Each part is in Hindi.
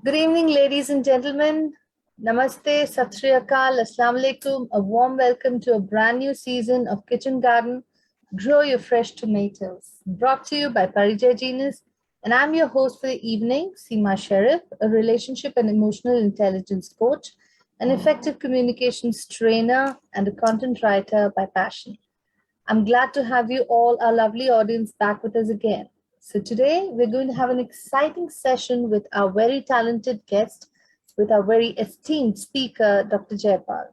Good evening, ladies and gentlemen. Namaste, Sat Shri Akal, Assalamu alaikum. A warm welcome to a brand new season of Kitchen Garden, Grow Your Fresh Tomatoes, brought to you by Parijay Genius. And I'm your host for the evening, Seema Sharif, a relationship and emotional intelligence coach, an effective communications trainer, and a content writer by passion. I'm glad to have you all, our lovely audience, back with us again. So, today we're going to have an exciting session with our very talented guest, with our very esteemed speaker, Dr. Jayapal.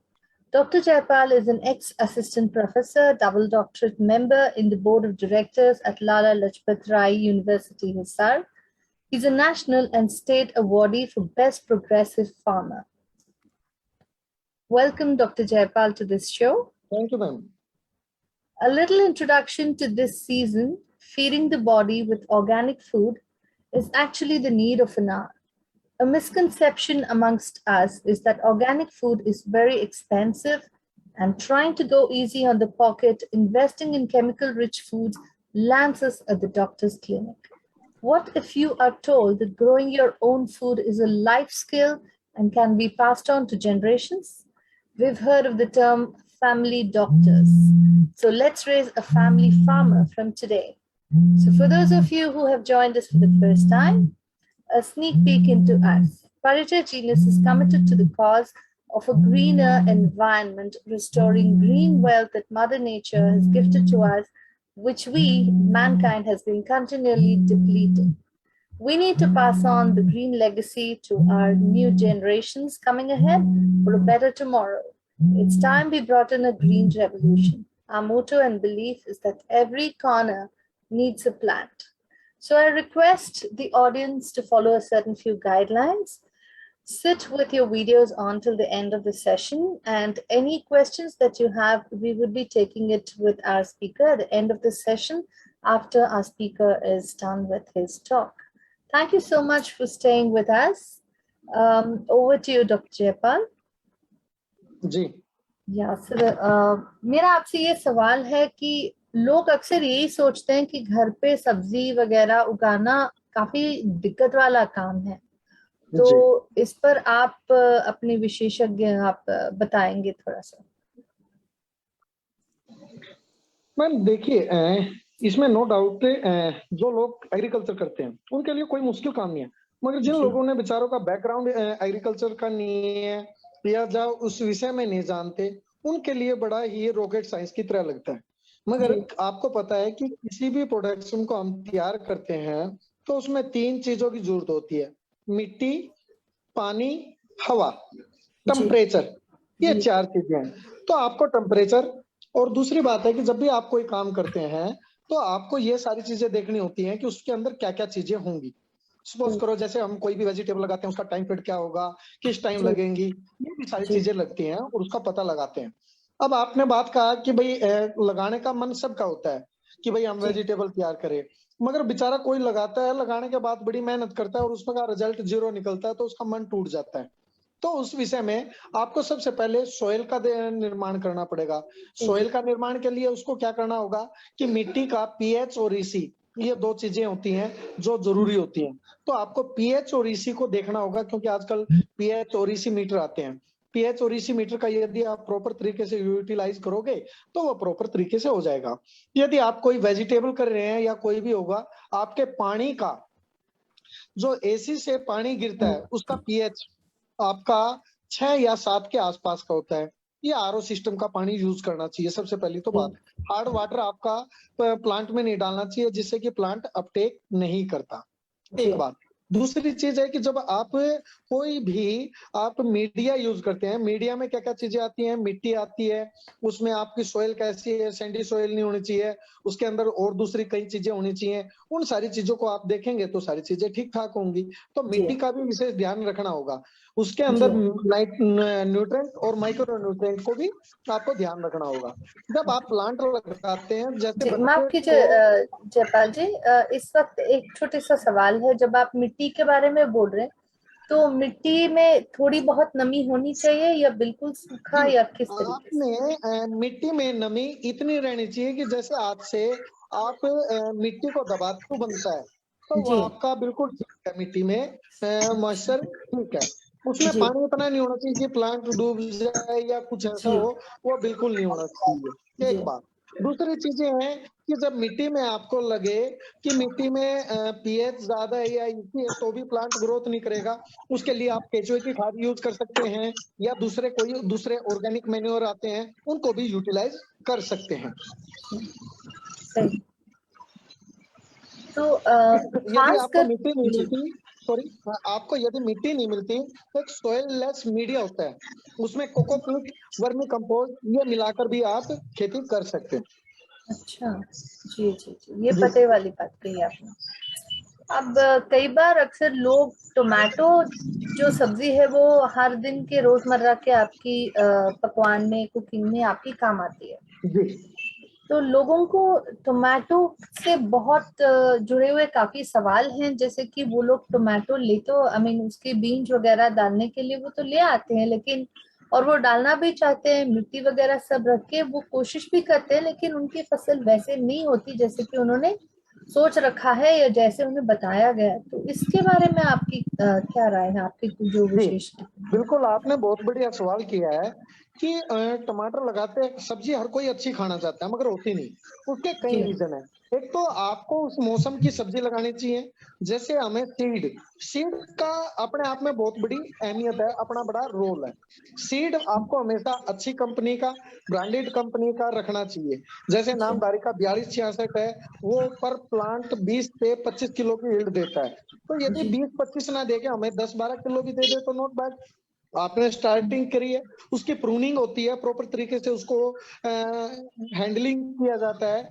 Dr. Jayapal is an ex assistant professor, double doctorate member in the board of directors at Lala Lajpat Rai University, Hisar. He's a national and state awardee for Best Progressive Farmer. Welcome, Dr. Jayapal, to this show. Thank you, ma'am. A little introduction to this season, feeding the body with organic food is actually the need of an hour. A misconception amongst us is that organic food is very expensive and trying to go easy on the pocket, investing in chemical-rich foods lands us at the doctor's clinic. What if you are told that growing your own food is a life skill and can be passed on to generations? We've heard of the term family doctors. So let's raise a family farmer from today. So for those of you who have joined us for the first time, a sneak peek into us. Parijay Genius is committed to the cause of a greener environment, restoring green wealth that Mother Nature has gifted to us, which we, mankind, has been continually depleting. We need to pass on the green legacy to our new generations coming ahead for a better tomorrow. It's time we brought in a green revolution. Our motto and belief is that every corner needs a plant. So I request the audience to follow a certain few guidelines. Sit with your videos on till the end of the session, and any questions that you have, we would be taking it with our speaker at the end of the session after our speaker is done with his talk. Thank you so much for staying with us. Over to you, Dr. Jayapal. जी मेरा आपसे ये सवाल है कि लोग अक्सर यही सोचते हैं कि घर पे सब्जी वगैरह उगाना काफी दिक्कत वाला काम है, तो इस पर आप अपने विशेषज्ञ आप बताएंगे थोड़ा सा। मैम देखिए, इसमें नो डाउट जो लोग एग्रीकल्चर करते हैं उनके लिए कोई मुश्किल काम नहीं है, मगर जिन लोगों ने बेचारों का बैकग्राउंड एग्रीकल्चर का नहीं है या जो उस विषय में नहीं जानते, उनके लिए बड़ा ही रॉकेट साइंस की तरह लगता है। मगर आपको पता है कि किसी भी प्रोडक्शन को हम तैयार करते हैं तो उसमें 3 चीजों की जरूरत होती है, मिट्टी, पानी, हवा, टेम्परेचर, ये 4 चीजें हैं। तो आपको टेम्परेचर, और दूसरी बात है कि जब भी आप कोई काम करते हैं तो आपको ये सारी चीजें देखनी होती हैं कि उसके अंदर क्या क्या चीजें होंगी। सपोज करो जैसे हम कोई भी वेजिटेबल लगाते हैं, उसका टाइम पीरियड क्या होगा, किस टाइम लगेंगी, ये भी सारी चीजें लगती हैं और उसका पता लगाते हैं। अब आपने बात कहा कि भाई लगाने का मन सबका होता है कि भाई हम वेजिटेबल तैयार करें, मगर बेचारा कोई लगाता है, लगाने के बाद बड़ी मेहनत करता है और उसका रिजल्ट 0 निकलता है तो उसका मन टूट जाता है। तो उस विषय में आपको सबसे पहले सोइल का निर्माण करना पड़ेगा। सोइल का निर्माण के लिए उसको क्या करना होगा कि मिट्टी का पीएच और ईसी, ये 2 चीजें होती हैं जो जरूरी होती हैं। तो आपको पीएच और ईसी को देखना होगा, क्योंकि आजकल पीएच और ईसी मीटर आते हैं। पीएच और ईसी मीटर का यदि आप प्रॉपर तरीके से यूटिलाइज करोगे तो वो प्रॉपर तरीके से हो जाएगा। यदि आप कोई वेजिटेबल कर रहे हैं या कोई भी होगा, आपके पानी का जो एसी से पानी गिरता है उसका पीएच आपका 6 या 7 के आसपास का होता है। ये आरओ सिस्टम का पानी यूज करना चाहिए सबसे पहली तो बात। हार्ड वाटर आपका प्लांट में नहीं डालना चाहिए, जिससे कि प्लांट अपटेक नहीं करता, एक बात। दूसरी चीज है कि जब आप कोई भी आप मीडिया यूज करते हैं, मीडिया में क्या क्या चीजें आती हैं, मिट्टी आती है, उसमें आपकी सोइल कैसी है, सैंडी सोइल नहीं होनी चाहिए, उसके अंदर और दूसरी कई चीजें होनी चाहिए। उन सारी चीजों को आप देखेंगे तो सारी चीजें ठीक ठाक होंगी। तो मिट्टी का भी विशेष ध्यान रखना होगा, उसके अंदर न्यूट्रेंट और माइक्रो न्यूट्रेंट को भी आपको ध्यान रखना होगा जब आप प्लांट लगाते हैं। जैसे माफ कीजिए जयपाल जी, इस वक्त एक छोटा सा सवाल है। जब आप मिट्टी के बारे में बोल रहे हैं तो मिट्टी में थोड़ी बहुत नमी होनी चाहिए या बिल्कुल सूखा, या किस तरीके से? आपने मिट्टी में नमी इतनी रहनी चाहिए कि जैसे हाथ से आप मिट्टी को दबाते तो बनता है, तो वो जी आपका बिल्कुल ठीक है, मिट्टी में मॉइस्चर ठीक है। उसमें जी पानी इतना नहीं होना चाहिए कि प्लांट डूब जाए या कुछ ऐसा जी हो, वो बिल्कुल नहीं होना चाहिए, जी एक बात। दूसरी चीजें हैं कि जब मिट्टी में आपको लगे कि मिट्टी में पीएच ज्यादा है या इसी है, तो भी प्लांट ग्रोथ नहीं करेगा। उसके लिए आप केचुए की खाद यूज कर सकते हैं, या दूसरे ऑर्गेनिक मैन्योर आते हैं, उनको भी यूटिलाइज कर सकते हैं। सही। तो यदि खास आपको कर मिट्टी नहीं जी मिलती, सॉरी, आपको यदि मिट्टी नहीं मिलती तो एक सोयल लेस मीडिया होता है, उसमें कोकोपीट, वर्मी कंपोस्ट ये मिलाकर भी आप खेती कर सकते हैं। अच्छा जी जी जी, ये जी पते वाली बात कही आपने। अब कई बार अक्सर लोग टोमेटो जो सब्जी है वो हर दिन के रोजमर्रा के आपकी पकवान में, कुकिंग में आपकी काम आती है। जी तो लोगों को टोमेटो से बहुत जुड़े हुए काफी सवाल हैं, जैसे कि वो लोग टोमेटो ले तो आई मीन उसके बीज वगैरह डालने के लिए वो तो ले आते हैं, लेकिन और वो डालना भी चाहते हैं, मिट्टी वगैरह सब रख के वो कोशिश भी करते हैं, लेकिन उनकी फसल वैसे नहीं होती जैसे कि उन्होंने सोच रखा है या जैसे उन्हें बताया गया है। तो इसके बारे में आपकी क्या राय है, आपकी जो जी विशेष टिप्पणी है? बिल्कुल, आपने बहुत बढ़िया सवाल किया है कि टमाटर लगाते हैं, सब्जी हर कोई अच्छी खाना चाहता है मगर होती नहीं। उसके कई जी रीजन है। एक तो आपको उस मौसम की सब्जी लगानी चाहिए। जैसे हमें सीड सीड का अपने आप में बहुत बड़ी अहमियत है, अपना बड़ा रोल है। सीड आपको हमेशा अच्छी कंपनी का, ब्रांडेड कंपनी का रखना चाहिए। जैसे जी नामधारी का 4266 है, वो पर प्लांट 20 से 25 किलो की यील्ड देता है। तो यदि जी 20-25 ना देके हमें 10-12 किलो भी दे दे तो नॉट बैड। आपने स्टार्टिंग करी है, उसकी प्रूनिंग होती है, प्रॉपर तरीके से उसको हैंडलिंग किया जाता है,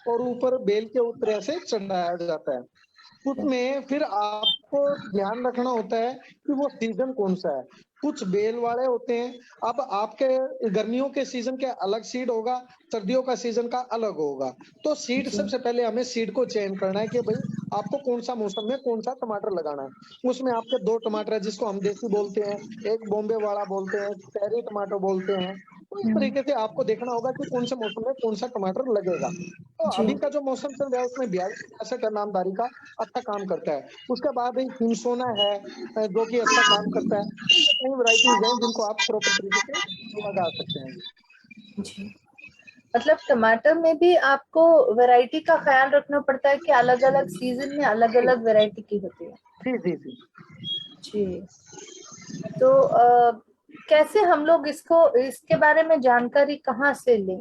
और ऊपर बेल के ऊपर से चढ़ाया जाता है। उसमें फिर आपको ध्यान रखना होता है कि वो सीजन कौन सा है। कुछ बेल वाले होते हैं। अब आपके गर्मियों के सीजन के अलग सीड होगा, सर्दियों का सीजन का अलग होगा। तो सीड, जी सबसे पहले हमें सीड को चयन करना है कि भाई आपको कौन सा मौसम में कौन सा टमाटर लगाना है। उसमें आपके दो टमाटर है, जिसको हम देसी बोलते हैं, एक बॉम्बे वाला बोलते हैं, चेरी टमाटो बोलते हैं। तो इस हम्म, तरीके से आपको देखना होगा कि कौन से मौसम में कौन सा टमाटर लगेगा। तो जी अभी का जो मौसम चल रहा है उसमें 42 का नामदारी का अच्छा काम करता है। उसके बाद एक हिमसोना है, जो कि अच्छा काम करता है। तो ये कई वैरायटीज हैं जिनको आप प्रॉपर तरीके से लगा सकते हैं। जी। मतलब टमाटर में भी आपको वैरायटी का ख्याल रखना पड़ता है कि अलग अलग सीजन में अलग जी अलग वैरायटी की होती है। जी जी जी। जी। तो कैसे हम लोग इसको, इसके बारे में जानकारी कहाँ से लें?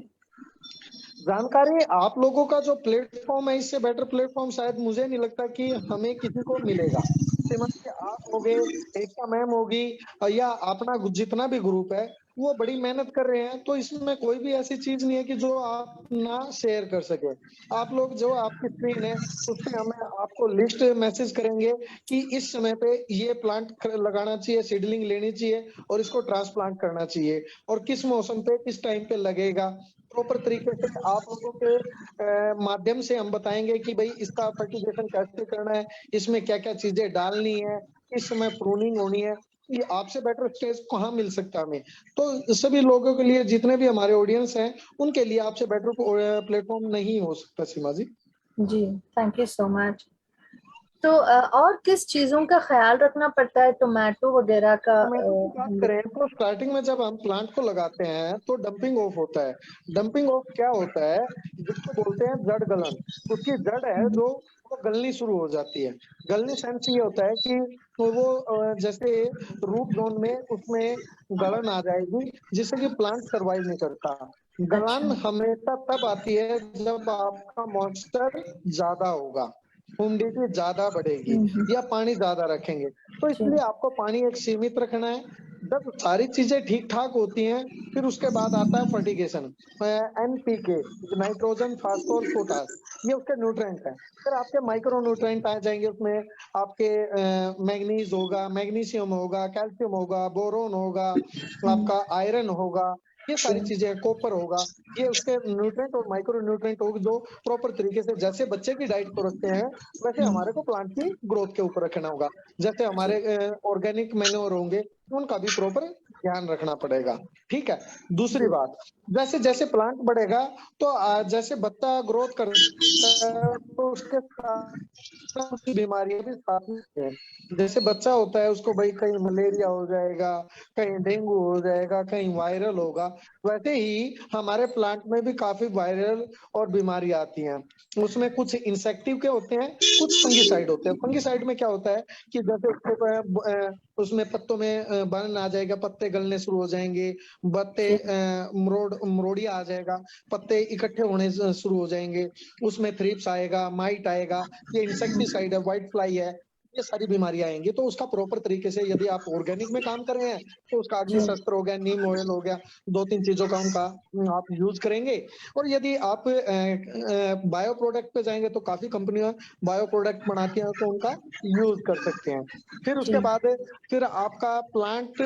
जानकारी आप लोगों का जो प्लेटफॉर्म है, इससे बेटर प्लेटफॉर्म शायद मुझे नहीं लगता कि हमें किसी को मिलेगा। सिमन के आप होगे, एकता मैम होगी, या अपना जितना भी ग्रुप है, वो बड़ी मेहनत कर रहे हैं। तो इसमें कोई भी ऐसी चीज नहीं है कि जो आप ना शेयर कर सके। आप लोग जो आपकी स्क्रीन है उस पे हमें आपको लिस्ट मैसेज करेंगे कि इस समय पे ये प्लांट लगाना चाहिए, सीडलिंग लेनी चाहिए, और इसको ट्रांसप्लांट करना चाहिए, और किस मौसम पे किस टाइम पे लगेगा। प्रॉपर तरीके से आप लोगों के माध्यम से हम बताएंगे कि भाई इसका फर्टिलाइजेशन कैसे करना है, इसमें क्या क्या चीजें डालनी है, इस समय प्रूनिंग होनी है। ये आपसे बेटर स्टेज कहाँ मिल सकता है हमें। तो सभी लोगों के लिए, जितने भी हमारे ऑडियंस हैं, उनके लिए आपसे बेटर प्लेटफॉर्म नहीं हो सकता सीमा जी। जी, थैंक यू सो मच। तो और किस चीजों का ख्याल रखना पड़ता है टोमेटो वगैरह का, टोमेटो की बात हम लोग? करें तो स्टार्टिंग में जब हम प्लांट को लगाते हैं तो डंपिंग ऑफ होता है। डंपिंग ऑफ क्या होता है, जिसको बोलते हैं जड़ गलन। उसकी जड़ है जो, वो गलनी शुरू हो जाती है। गलनी सेंस ये होता है कि तो वो जैसे रूट जोन में उसमें गलन आ जाएगी, जिससे कि प्लांट सरवाइव नहीं करता। अच्छा। गलन हमेशा तब आती है जब आपका मॉइस्चर ज्यादा होगा, ह्यूमिडिटी ज्यादा बढ़ेगी, हम्म, या पानी ज्यादा रखेंगे। तो जी इसलिए आपको पानी एक सीमित रखना है। जब सारी चीजें ठीक ठाक होती हैं, फिर उसके बाद आता है fertigation. NPK, nitrogen, phosphorus, potash, ये उसके न्यूट्रिएंट है। फिर आपके माइक्रो न्यूट्रिएंट आ जाएंगे उसमें। आपके मैग्नीज होगा, मैग्नीशियम होगा, कैल्शियम होगा, बोरोन होगा, हम्म, आपका आयरन होगा, ये सारी जी चीजें, कॉपर होगा। ये उसके न्यूट्रिएंट और माइक्रो न्यूट्रिएंट होगा, जो प्रॉपर तरीके से, जैसे बच्चे की डाइट को रखते हैं वैसे हम्म, हमारे को प्लांट की ग्रोथ के ऊपर रखना होगा। जैसे जी हमारे ऑर्गेनिक मैन्योर होंगे, उनका भी प्रॉपर ध्यान रखना पड़ेगा। ठीक है। दूसरी बात, जैसे जैसे प्लांट बढ़ेगा तो जैसे बत्ता ग्रोथ करता है तो उसके साथ कुछ बीमारियां भी साथ में हैं। जैसे बच्चा होता है उसको भाई कहीं मलेरिया हो जाएगा, कहीं डेंगू हो जाएगा, कहीं वायरल होगा, वैसे ही हमारे प्लांट में भी काफी वायरल और बीमारी आती हैं। उसमें कुछ इंसेक्टिव के होते हैं, कुछ फंगिसाइड होते हैं। फंगिसाइड में क्या होता है कि जैसे उसमें पत्तों में बर्न आ जाएगा, पत्ते गलने शुरू हो जाएंगे, पत्ते मरोड़िया आ जाएगा, पत्ते इकट्ठे होने शुरू हो जाएंगे, उसमें थ्रिप्स आएगा, माइट आएगा, ये इंसेक्टिसाइड है, व्हाइट फ्लाई है, ये सारी बीमारियां आएंगी। तो उसका प्रॉपर तरीके से यदि आप ऑर्गेनिक में काम कर रहे हैं तो उसका अग्निशस्त्र हो गया, नीम ऑयल हो गया, 2-3 चीजों का उनका आप यूज करेंगे। और यदि आप बायो प्रोडक्ट पे जाएंगे तो काफी कंपनियां बायो प्रोडक्ट बनाती हैं तो उनका यूज कर सकते हैं। फिर उसके बाद फिर आपका प्लांट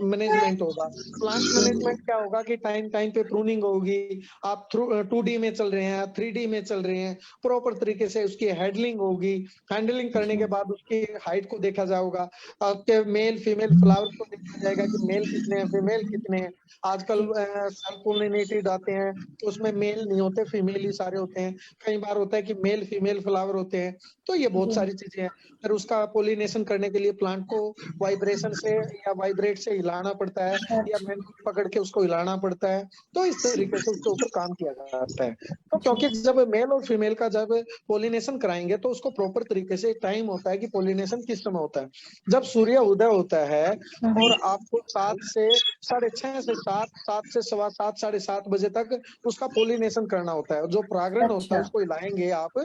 मैनेजमेंट होगा। प्लांट मैनेजमेंट क्या होगा कि टाइम टाइम पे प्रूनिंग होगी। आप 2D में चल रहे हैं, 3D में चल रहे हैं, प्रॉपर तरीके से उसकी हैंडलिंग होगी। हैंडलिंग करने के बाद उसकी हाइट को देखा जाएगा, आपके मेल फीमेल फ्लावर को देखा जाएगा कि मेल कितने हैं, फीमेल कितने हैं। आजकल सेल्फ पोलिनेटेड आते हैं तो उसमें मेल नहीं होते, फीमेल ही सारे होते हैं। कई बार होता है कि मेल फीमेल फ्लावर होते हैं। तो ये बहुत सारी चीजें हैं। फिर उसका पोलिनेशन करने के लिए प्लांट को वाइब्रेशन से या वाइब्रेट से हिलाना पड़ता है, या मैनुअली पकड़ के उसको हिलाना पड़ता है। तो इस तरीके से उसके ऊपर काम किया जाता है। तो क्योंकि जब मेल और फीमेल का जब पोलिनेशन कराएंगे तो उसको प्रॉपर तरीके से टाइम होता है कि पोलिनेशन किस समय होता है। जब सूर्य उदय होता है और आपको 7 से 6:30 से 7, 7 से 7:15, 7:30 बजे तक उसका पोलिनेशन करना होता है। जो परागण होता है उसको हिलाएंगे आप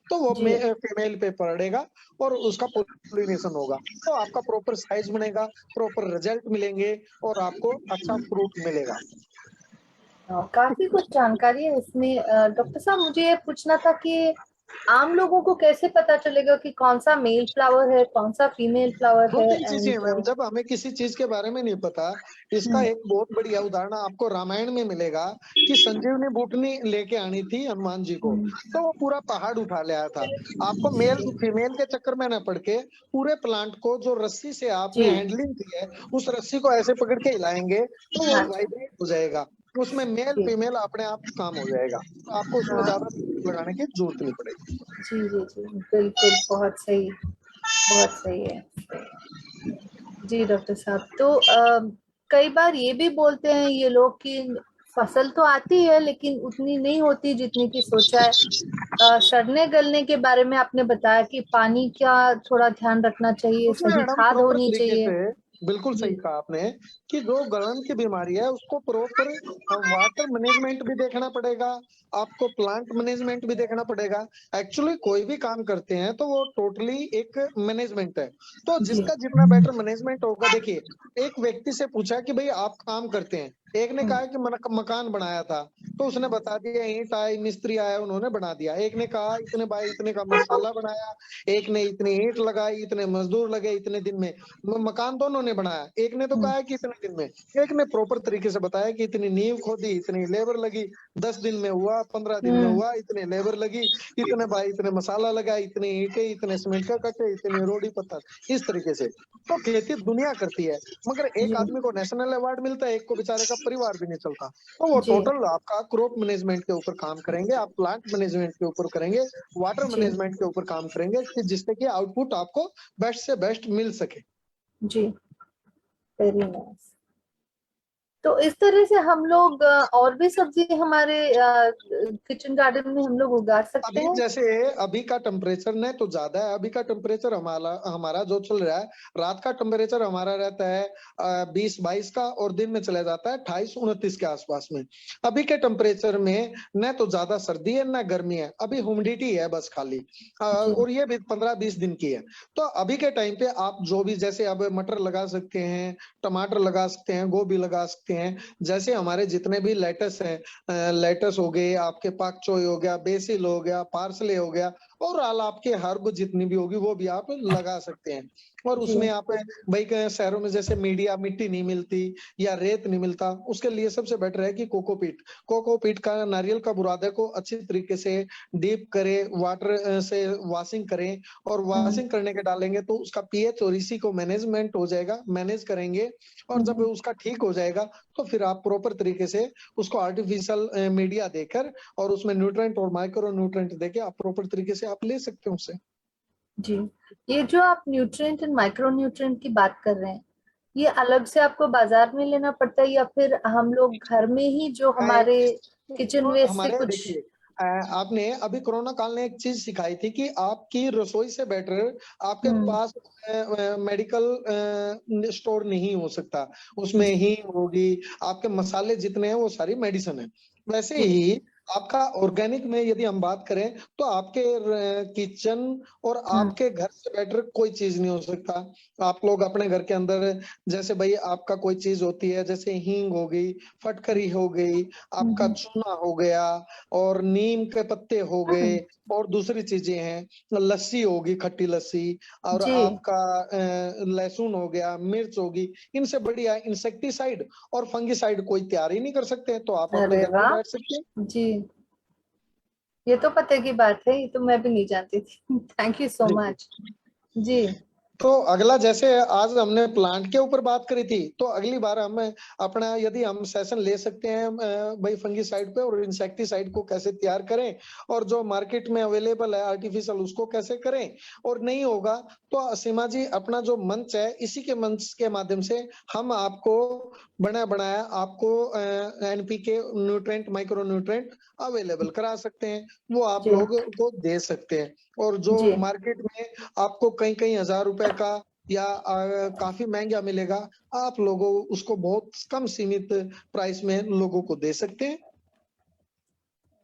तो वो फीमेल पे पड़ेगा और उसका पोलिनेशन होगा। तो आपका प्रॉपर साइज बनेगा, प्रॉपर रिजल्ट मिलेंगे और आपको अच्छा फ्रूट मिलेगा। काफी कुछ जानकारी है इसमें। डॉक्टर साहब, मुझे ये पूछना था कि आम लोगों को कैसे पता चलेगा कि कौन सा मेल फ्लावर है, कौन सा फीमेल फ्लावर दो है? तीन चीजें हैं मैम। एंड जब हमें किसी चीज के बारे में नहीं पता, इसका एक बहुत बढ़िया उदाहरण आपको रामायण में मिलेगा कि संजीवनी बूटनी लेके आनी थी हनुमान जी को, तो वो पूरा पहाड़ उठा ले आया था। आपको मेल फीमेल के चक्कर में न पड़ के पूरे प्लांट को जो रस्सी से आपने हैंडलिंग की है उस रस्सी को ऐसे पकड़ के हिलाएंगे तो वो वाइब्रेट हो जाएगा, उसमें मेल फीमेल अपने आप काम हो जाएगा। तो आपको उसमें ज्यादा लगाने की जरूरत नहीं पड़ेगी। जी जी जी, बिल्कुल, बहुत सही, बहुत सही है। जी डॉक्टर साहब, तो कई बार ये भी बोलते हैं ये लोग कि फसल तो आती है लेकिन उतनी नहीं होती जितनी की सोचा है। सड़ने गलने के बारे में आपने बताया कि पानी का थोड़ा ध्यान रखना चाहिए, उसमें सही मैडम खाद प्रॉपर होनी तरीके चाहिए। से बिल्कुल जी सही कहा आपने कि जो गलन की बीमारी है उसको प्रॉपर वाटर मैनेजमेंट भी देखना पड़ेगा, आपको प्लांट मैनेजमेंट भी देखना पड़ेगा। एक्चुअली कोई भी काम करते हैं तो वो टोटली एक मैनेजमेंट है। तो जी। जिसका जितना बेटर मैनेजमेंट होगा, देखिए एक व्यक्ति से पूछा कि भाई आप काम करते हैं, एक ने कहा कि मकान बनाया था तो उसने बता दिया, ईंट आए, मिस्त्री आया, उन्होंने बना दिया। एक ने कहा इतने बाय इतने का मसाला बनाया, एक ने इतनी ईंट लगाई, इतने मजदूर लगे, इतने दिन में। मकान दोनों ने बनाया। एक ने तो कहा कि इतने दिन में, एक ने प्रॉपर तरीके से बताया कि इतनी नींव खोदी, इतनी लेबर लगी, 10 दिन में हुआ, 15 दिन में हुआ, इतने लेबर लगी, इतने भाई इतने मसाला लगा, इतनी ईंटें, इतने सीमेंट का कट्टे, इतनी रोड़ी पत्थर, इस तरीके से। तो खेती दुनिया करती है, मगर एक जी आदमी को नेशनल अवार्ड मिलता है, एक को बेचारे का परिवार भी नहीं चलता। तो वो जी टोटल आपका क्रॉप मैनेजमेंट के ऊपर काम करेंगे, आप प्लांट मैनेजमेंट के ऊपर करेंगे, वाटर जी मैनेजमेंट के ऊपर काम करेंगे कि जिससे कि आउटपुट आपको बेस्ट से बेस्ट मिल सके। जी, वेरी नाइस। तो इस तरह से हम लोग और भी सब्जी हमारे किचन गार्डन में हम लोग उगा सकते अभी हैं। जैसे अभी का टेम्परेचर न तो ज्यादा है, अभी का टेम्परेचर हमारा हमारा जो चल रहा है, रात का टेम्परेचर हमारा रहता है 20-22 का और दिन में चला जाता है 28-29 के आसपास में। अभी के टेम्परेचर में न तो ज्यादा सर्दी है न गर्मी है, अभी ह्यूमिडिटी है बस खाली। और ये भी 15-20 दिन की है। तो अभी के टाइम पे आप जो भी जैसे अब मटर लगा सकते हैं, टमाटर लगा सकते हैं, गोभी लगा सकते हैं। जैसे हमारे जितने भी लेटस है, लेटस हो गए, आपके पाक चोय हो गया, बेसिल हो गया, पार्सले हो गया, और आपके हर्ब जितनी भी होगी वो भी आप लगा सकते हैं। और जी उसमें आप भाई कहीं शहरों में जैसे मीडिया मिट्टी नहीं मिलती या रेत नहीं मिलता, उसके लिए सबसे बेटर है कि कोकोपीट। कोकोपीट का नारियल का बुरादे को अच्छी तरीके से डीप करें, वाटर से वॉशिंग करें, और वॉशिंग करने के डालेंगे तो उसका पीएच और इसी को मैनेजमेंट हो जाएगा, मैनेज करेंगे। और जब उसका ठीक हो जाएगा तो फिर आप प्रॉपर तरीके से उसको आर्टिफिशियल मीडिया देकर और उसमें न्यूट्रेंट और माइक्रो न्यूट्रेंट देके आप प्रॉपर तरीके से आप ले सकते हैं उससे। जी। ये जो आप न्यूट्रिएंट एंड माइक्रो न्यूट्रिएंट की बात कर रहे हैं, ये अलग से आपको बाजार में लेना पड़ता है या फिर हम लोग घर में ही जो हमारे किचन तो वेस्ट से हमारे कुछ? देखिए, आपने अभी कोरोना काल ने एक चीज सिखाई थी कि आपकी रसोई से बेटर आपके हम्म। पास मेडिकल स्टोर नहीं हो सकता। उसमें जी हींग होगी, आपके मसाले जितने हैं वो सारी मेडिसिन है। वैसे जी। ही आपका ऑर्गेनिक में यदि हम बात करें तो आपके किचन और हम्म आपके घर से बेटर कोई चीज नहीं हो सकता। आप लोग अपने घर के अंदर जैसे भाई आपका कोई चीज होती है, जैसे हींग हो गई, फटकरी हो गई, आपका हम्म चूना हो गया, और नीम के पत्ते हो गए, हम्म, और दूसरी चीजें हैं, लस्सी होगी, खट्टी लस्सी, और जी। आपका लहसुन हो गया, मिर्च होगी। इनसे बढ़िया इंसेक्टिसाइड और फंगिसाइड कोई तैयार ही नहीं कर सकते हैं, तो आप अपने अरे घर पे वाह। बैठ सकते हैं। जी, ये तो पते की बात है, ये तो मैं भी नहीं जानती थी। Thank you so ji. Much. जी तो अगला, जैसे आज हमने प्लांट के ऊपर बात करी थी, तो अगली बार हम अपना यदि हम सेशन ले सकते हैं भाई फंगिसाइड पे और इंसेक्टिसाइड को कैसे तैयार करें, और जो मार्केट में अवेलेबल है आर्टिफिशियल उसको कैसे करें। और नहीं होगा तो सीमा जी अपना जो मंच है, इसी के मंच के माध्यम से हम आपको बना बनाया आपको NPK nutrient micro nutrient available करा सकते हैं, वो आप जी लोगों को दे सकते हैं। और जो जी। मार्केट में आपको कई कई हजार रुपए का या काफी महंगा मिलेगा, आप लोगों उसको बहुत कम सीमित प्राइस में लोगों को दे सकते हैं।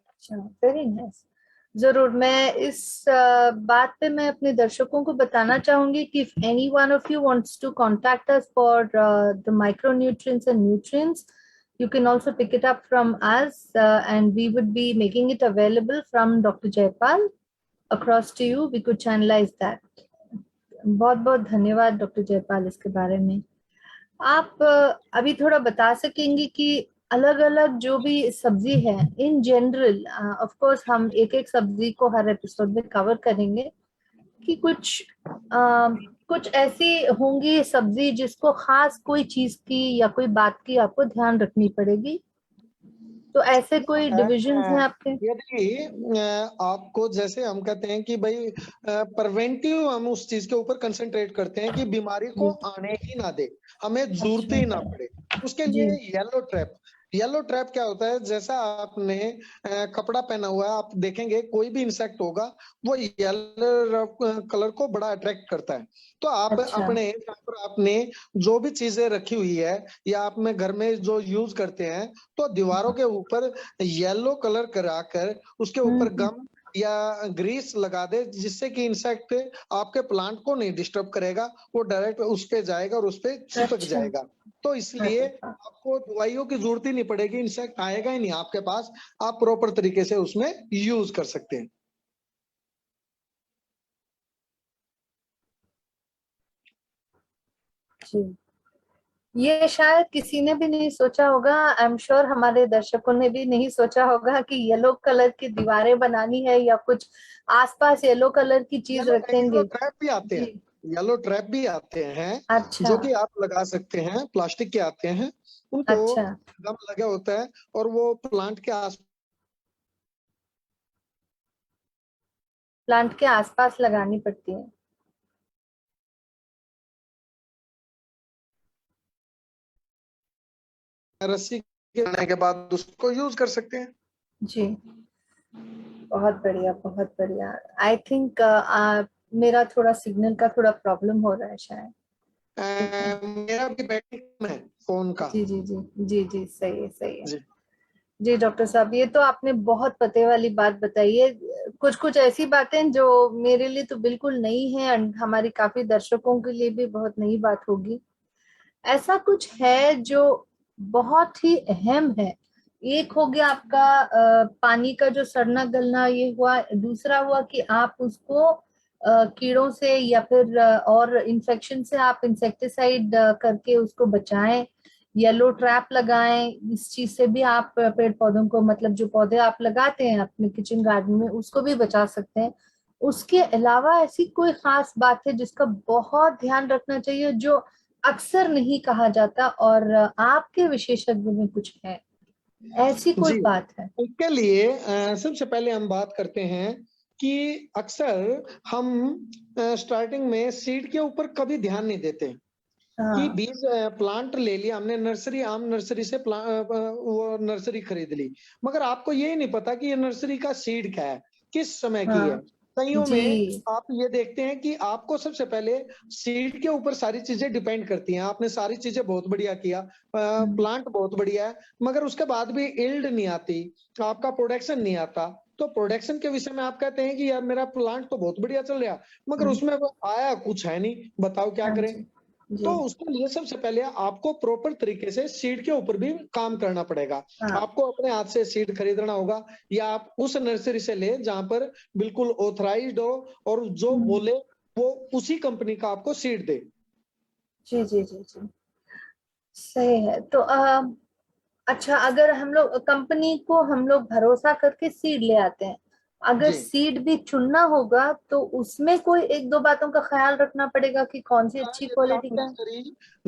अच्छा, वेरी नाइस। जरूर, मैं इस बात पे मैं अपने दर्शकों को बताना चाहूंगी कि if any one of you wants to contact us for the micronutrients and nutrients, you can also pick it up from us, and we would be making it available from Dr. Jaipal across to you. We could channelize that. बहुत बहुत धन्यवाद डॉक्टर जयपाल इसके बारे में। आप अभी थोड़ा बता सकेंगे कि अलग अलग जो भी सब्जी है इन जनरल, ऑफ कोर्स हम एक एक सब्जी को हर एपिसोड में कवर करेंगे, कि कुछ ऐसी होंगी सब्जी जिसको खास कोई चीज की या कोई बात की आपको ध्यान रखनी पड़ेगी, तो ऐसे कोई डिविजन्स हैं आपके? यदि आपको, जैसे हम कहते हैं कि भाई प्रिवेंटिव, हम उस चीज के ऊपर कंसंट्रेट करते हैं कि बीमारी को जी। आने ही ना दे, हमें जरूरत ही ना अच्छा। पड़े। उसके जी। लिए येलो ट्रैप। येलो ट्रैप क्या होता है, जैसा आपने कपड़ा पहना हुआ है, आप देखेंगे कोई भी इंसेक्ट होगा वो येलो कलर को बड़ा अट्रैक्ट करता है। तो आप अच्छा। अपने यहाँ पर आपने जो भी चीजें रखी हुई है या आप में घर में जो यूज करते हैं, तो दीवारों के ऊपर येलो कलर कराकर उसके ऊपर हम्म। गम या ग्रीस लगा दे, जिससे कि इंसेक्ट आपके प्लांट को नहीं डिस्टर्ब करेगा, वो डायरेक्ट उस पे जाएगा और उस पे चिपक अच्छा। जाएगा। तो इसलिए अरे वाह। आपको दवाइयों की जरूरत ही नहीं पड़ेगी, इंसेक्ट आएगा ही नहीं आपके पास। आप प्रॉपर तरीके से उसमें यूज कर सकते हैं। जी, ये शायद किसी ने भी नहीं सोचा होगा। आई एम श्योर हमारे दर्शकों ने भी नहीं सोचा होगा कि येलो कलर की दीवारें बनानी है या कुछ आसपास येलो कलर की चीज येलो येलो रखेंगे। ट्रैप भी आते हैं। जी। येलो ट्रैप भी आते हैं, अच्छा। जो कि आप लगा सकते हैं, प्लास्टिक के आते हैं। उनको अच्छा, गम लगा होता है और वो प्लांट के आस प्लांट के आसपास लगानी पड़ती है। रस्सी के आने के बाद उसको यूज कर सकते हैं। जी, बहुत बढ़िया बहुत बढ़िया। आई थिंक मेरा थोड़ा सिग्नल का थोड़ा प्रॉब्लम हो रहा है शायद। ठीक है। मेरा भी बैटिंग है फोन का। जी जी जी। जी जी, सही है सही है। जी। जी डॉक्टर साहब, ये तो आपने बहुत पते वाली बात बताई है। कुछ कुछ ऐसी बातें जो मेरे लिए तो बिल्कुल नई है, और हमारी काफी दर्शकों के लिए भी बहुत नई बात होगी। ऐसा कुछ है जो बहुत ही अहम है, एक हो गया आपका पानी का जो सड़ना गलना ये हुआ, दूसरा हुआ कि आप उसको कीड़ों से या फिर और इन्फेक्शन से आप इंसेक्टिसाइड करके उसको बचाएं, येलो ट्रैप लगाएं। इस चीज से भी आप पेड़ पौधों को, मतलब जो पौधे आप लगाते हैं अपने किचन गार्डन में, उसको भी बचा सकते हैं। उसके अलावा ऐसी कोई खास बात है जिसका बहुत ध्यान रखना चाहिए जो अक्सर नहीं कहा जाता और आपके विशेषज्ञ में कुछ है, ऐसी कोई जी, बात है? इसके लिए सबसे पहले हम बात करते हैं कि अक्सर हम स्टार्टिंग में सीड के ऊपर कभी ध्यान नहीं देते कि हाँ बीज प्लांट ले लिया हमने नर्सरी, आम नर्सरी से वो नर्सरी खरीद ली, मगर आपको ये नहीं पता कि ये नर्सरी का सीड क्या है, किस समय की है। हाँ कईयों में जी। आप ये देखते हैं कि आपको सबसे पहले सीड के ऊपर सारी चीजें डिपेंड करती हैं, आपने सारी चीजें बहुत बढ़िया किया, हम्म, प्लांट बहुत बढ़िया है, मगर उसके बाद भी यील्ड नहीं आती, आपका प्रोडक्शन नहीं आता। तो प्रोडक्शन के विषय में आप कहते हैं कि यार मेरा प्लांट तो बहुत बढ़िया चल रहा, मगर हम्म, उसमें वो आया कुछ है नहीं, बताओ क्या हाँ करें। जी तो जी। उसके लिए सबसे पहले आपको प्रॉपर तरीके से सीड के ऊपर भी काम करना पड़ेगा। हाँ आपको अपने हाथ से सीड खरीदना होगा, या आप उस नर्सरी से ले जहां पर बिल्कुल ऑथराइज्ड हो और जो हम्म, बोले वो उसी कंपनी का आपको सीड दे। जी जी जी जी, सही है। तो अच्छा, अगर हम लोग कंपनी को हम लोग भरोसा करके सीड ले आते हैं, अगर जी, सीड भी चुनना होगा तो उसमें कोई एक दो बातों का ख्याल रखना पड़ेगा कि कौन सी अच्छी यदि आप क्वालिटी का है।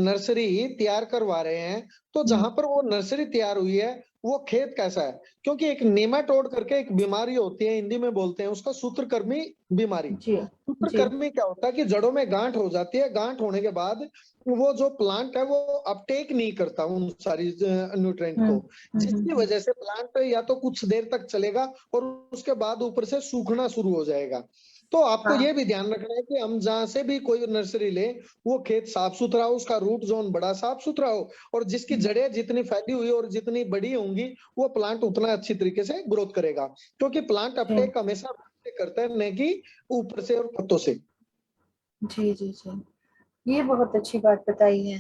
नर्सरी तैयार करवा रहे हैं, तो हम्म, जहां पर वो नर्सरी तैयार हुई है वो खेत कैसा है, क्योंकि एक नेमाटोड करके एक बीमारी होती है, हिंदी में बोलते हैं उसका सूत्रकृमि बीमारी। जी जी। सूत्रकृमि क्या होता है कि जड़ों में गांठ हो जाती है, गांठ होने के बाद वो जो प्लांट है वो अपटेक नहीं करता उन सारी न्यूट्रिएंट हम्म को, हम्म जिसकी हम्म वजह से प्लांट या तो कुछ देर तक चलेगा और उसके बाद ऊपर से सूखना शुरू हो जाएगा। तो आपको हाँ ये भी ध्यान रखना है कि हम जहां से भी कोई नर्सरी ले, वो खेत साफ सुथरा हो, उसका रूट जोन बड़ा साफ सुथरा हो, और जिसकी हम्म, जड़ें जितनी फैली हुई और जितनी बड़ी होंगी वो प्लांट उतना अच्छी तरीके से ग्रोथ करेगा, क्योंकि प्लांट जी अपटेक हमेशा root से करता है, न कि ऊपर से और पत्तों से। जी जी जी, ये बहुत अच्छी बात बताई है।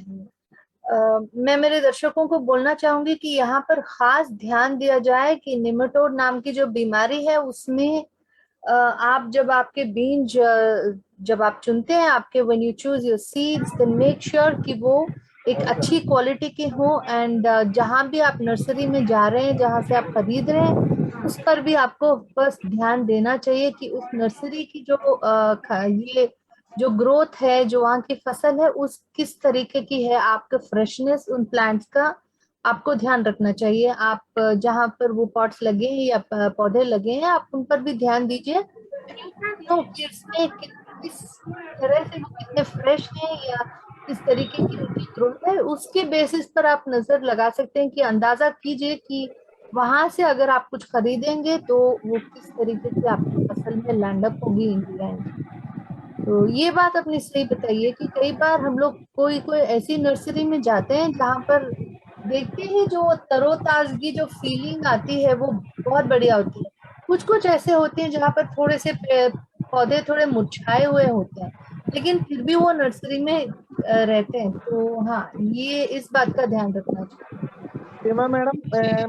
मैं मेरे दर्शकों को बोलना चाहूंगी कि यहाँ पर खास ध्यान दिया जाए कि निमेटोड नाम की जो बीमारी है उसमें आप जब आपके बीज जब आप चुनते हैं आपके, when you choose your seeds then make sure कि वो एक अच्छी क्वालिटी के हों। एंड जहां भी आप नर्सरी में जा रहे हैं, जहां से आप खरीद रहे हैं, उस पर भी आपको बस ध्यान देना चाहिए कि उस नर्सरी की जो ये जो ग्रोथ है, जो वहाँ की फसल है, उस किस तरीके की है, आपका फ्रेशनेस उन प्लांट्स का आपको ध्यान रखना चाहिए। आप जहाँ पर वो पॉट्स लगे हैं या पौधे लगे हैं, आप उन पर भी ध्यान दीजिए कि इसमें किस तरह से वो कितने फ्रेश हैं या किस तरीके की उनकी ग्रोथ है। उसके बेसिस पर आप नजर लगा सकते हैं कि अंदाजा कीजिए कि वहां से अगर आप कुछ खरीदेंगे तो वो किस तरीके से आपकी फसल में लैंड अप होगी इन दी एंड। तो ये बात अपनी सही बताइए कि कई बार हम लोग कोई कोई ऐसी नर्सरी में जाते हैं जहां पर देखते हैं जो तरोताजगी जो फीलिंग आती है वो बहुत बढ़िया होती है। कुछ कुछ ऐसे होते हैं जहां पर थोड़े से पौधे थोड़े मुरझाए हुए होते हैं, लेकिन फिर भी वो नर्सरी में रहते हैं। तो हाँ, ये इस बात का ध्यान रखना चाहिए। सीमा मैडम,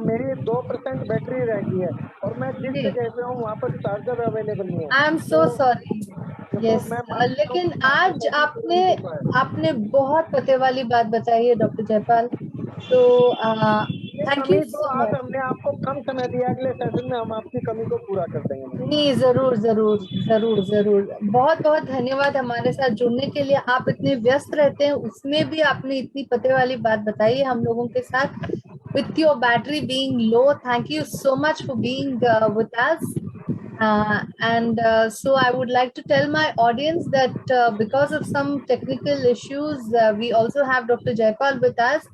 मेरी 2% बैटरी रह गई है और मैं जिस जी, जगह पे हूँ वहां पर चार्जर अवेलेबल नहीं है। आई एम सो तो सॉरी। यस, मैं मानता हूँ लेकिन कि आपका आज सेशन आपने पूरा हो चुका है। आपने बहुत पते वाली बात बताई है डॉक्टर जयपाल। तो ये थैंक कमी यू तो सो आज मच। हमने आपको कम समय दिया, अगले सेशन में हम आपकी कमी को पूरा कर देंगे मैडम। नहीं, जरूर जरूर जरूर जरूर, बहुत बहुत धन्यवाद हमारे साथ जुड़ने के लिए। आप इतने व्यस्त रहते हैं, उसमें भी आपने इतनी पते वाली बात बताई है हम लोगों के साथ। With your battery being low, thank you so much for being with us. And so I would like to tell my audience that because of some technical issues, we also have Dr. Jaipal with us,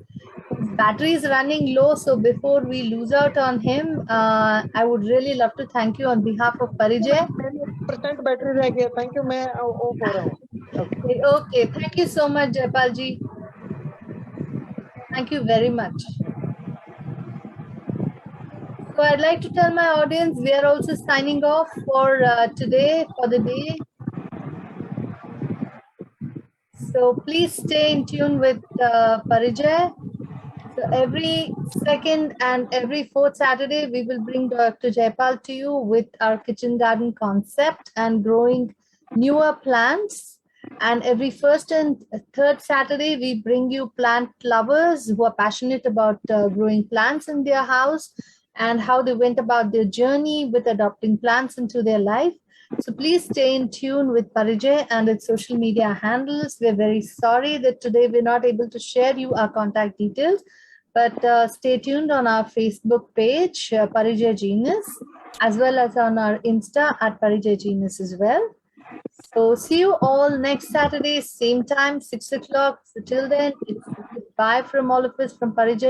whose battery is running low. So before we lose out on him, I would really love to thank you on behalf of Parijay. मेरी 1% बैटरी रह गई है, थैंक यू, मैं ऑफ हो रहा हूँ। Okay. Okay, thank you so much, Jaipal ji. Thank you very much. So I'd like to tell my audience we are also signing off for today, for the day. So please stay in tune with Parijay. So every second and every fourth Saturday, we will bring Dr. Jaipal to you with our kitchen garden concept and growing newer plants. And every first and third Saturday, we bring you plant lovers who are passionate about growing plants in their house and how they went about their journey with adopting plants into their life. So please stay in tune with Parijay and its social media handles. We're very sorry that today we're not able to share you our contact details, but stay tuned on our Facebook page, Parijay Genius, as well as on our Insta at Parijay Genius as well. So see you all next Saturday, same time, 6 o'clock. So till then, it's goodbye from all of us from Parijay.